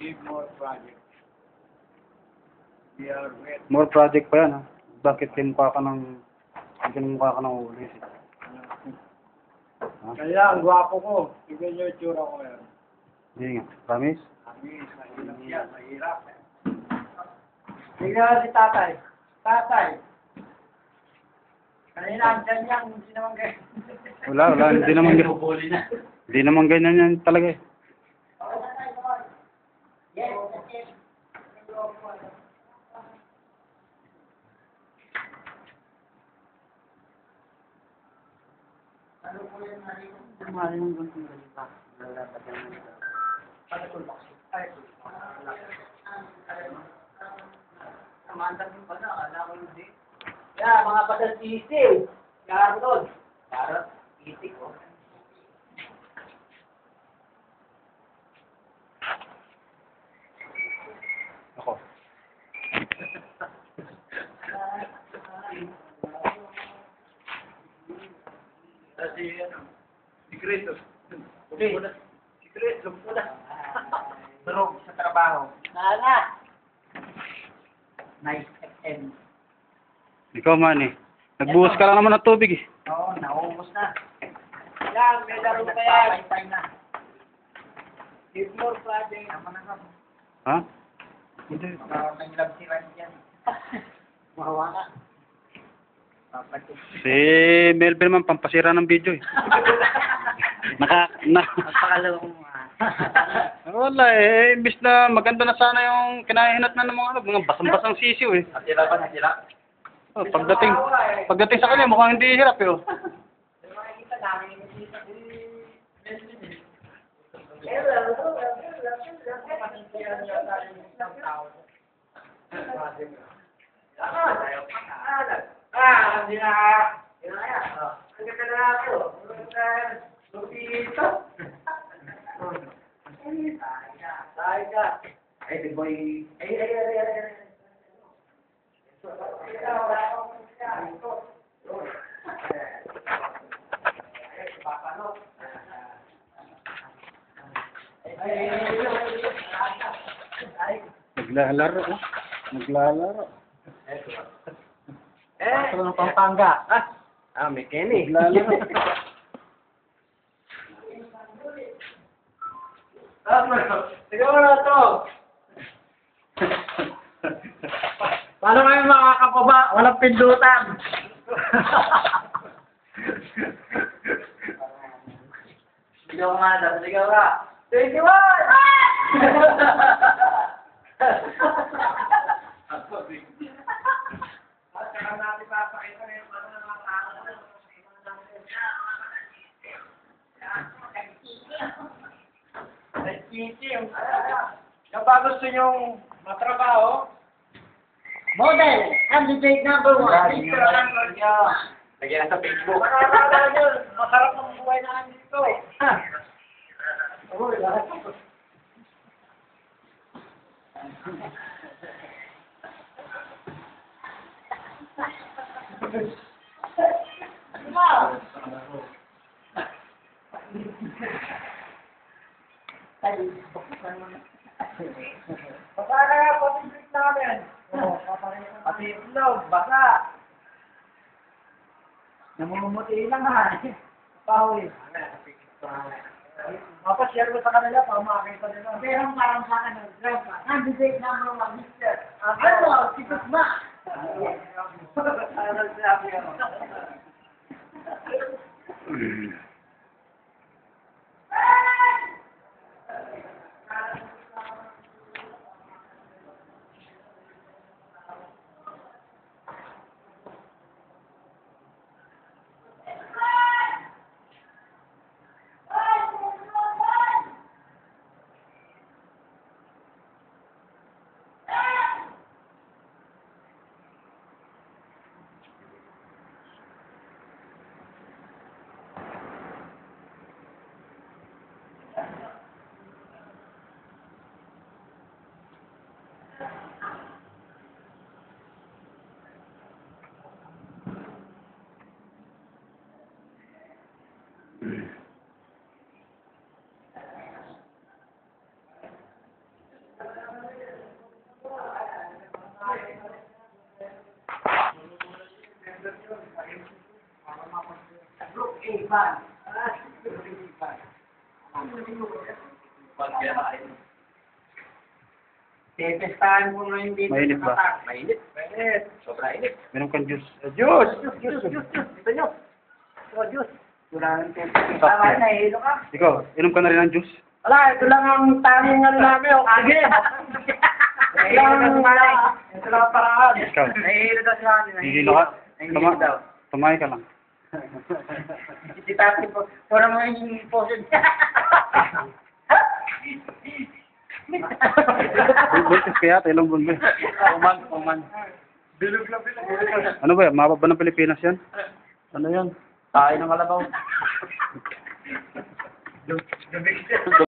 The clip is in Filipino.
Give more project. We are wet. More project pa yan, ha? Bakit kinmukha ka ng... Kinmukha ka ng ulis? Ha? Kaya, ang gwapo ko. Tignan niyo yung tsura ko yan. Hindi nga. Promise? Mahirap yan, mahirap. Tignan si tatay. Tatay. Kanina, andyan yan, hindi naman kayo. Wala. Hindi naman ganyan. Hindi naman ganyan yan talaga, eh. Ano po yan, Mari mong gunting ba dito? Ano po ba? Ay, Samantang yung pala, akala ko hindi. Yeah, mga patal-isip. Carlos. Carlos, isip ko. Ako. Kasi, sikreto. Sikreto, pula. Durog sa trabaho. Nala. Nice FM. Ikaw man, eh. Nagbuhos ka lang naman ng tubig, eh. Oo, naubos na. Yan, may laro pa yan. Give more project. Tama na ka. Ha? Hindi. May love si Ryan dyan. Mahawa ka. Si Melvin naman, pampasira ng video, eh. Magpakalaw mo Wala, eh. Imbis na maganda na sana yung kinahinat na ng mga basang-basang sisiw, eh. Natira ba? Natira? Oh, pagdating sa kanya, mukhang hindi hirap, eh. Oh. Makikita namin yung nakita. Hindi na. Ang ganda na ako. Lupito. Tayo ka. Ay, the boy. Ay. Naglalaro, oh. Naglalaro. Ito ng Pampanga. May Kenny. Naglalaro. Siguro na to. Paano kayo makakapaba? Walang pindutan. Sigaw nga daw. Sigaw ka. 21! At saka natin papakita na yung ano na mga tao na nag-teaching. Kapag gusto nyong matrabaho, Model, candidate number 1. picture lang nyo. Lagyan na sa Facebook. Makakala nyo, masarap ang buhay namin dito. Uy, lahat. Baka na nga pati-break namin. Pati itlog, baka. Namumumuti lang ha. Pahoy. Mapashare ko sa kanila para makakita nila. Pero parang sa ano, grandpa. Candidate number 1, Mr. Ano, si Kusma. Ano sinabi ako? Iban. Tetestahan mo ngayon dito. Mainit ba? Mainit. Mainit. Sobra init. Meron kang juice. Juice! Juice! Ito nyo. Ito, juice. Wala nang tetestahan. Tama na, hilo ka. Ikaw, inom ka na rin ng juice? Wala, ito lang ang tanging ano namin. Oxygen. Ito lang ang paraan. Ikaw. Nahihilo daw si Hani. Hihilo ka? Nahihilo daw. Tumahay ka lang. Si Tati po. Wala mo yung potion. Buntis kaya, ilang buwan ba? Uman. Bilog lang. Ano ba yan? Mapa ba ng Pilipinas yan? Ano yan? Tayo ng kalabaw.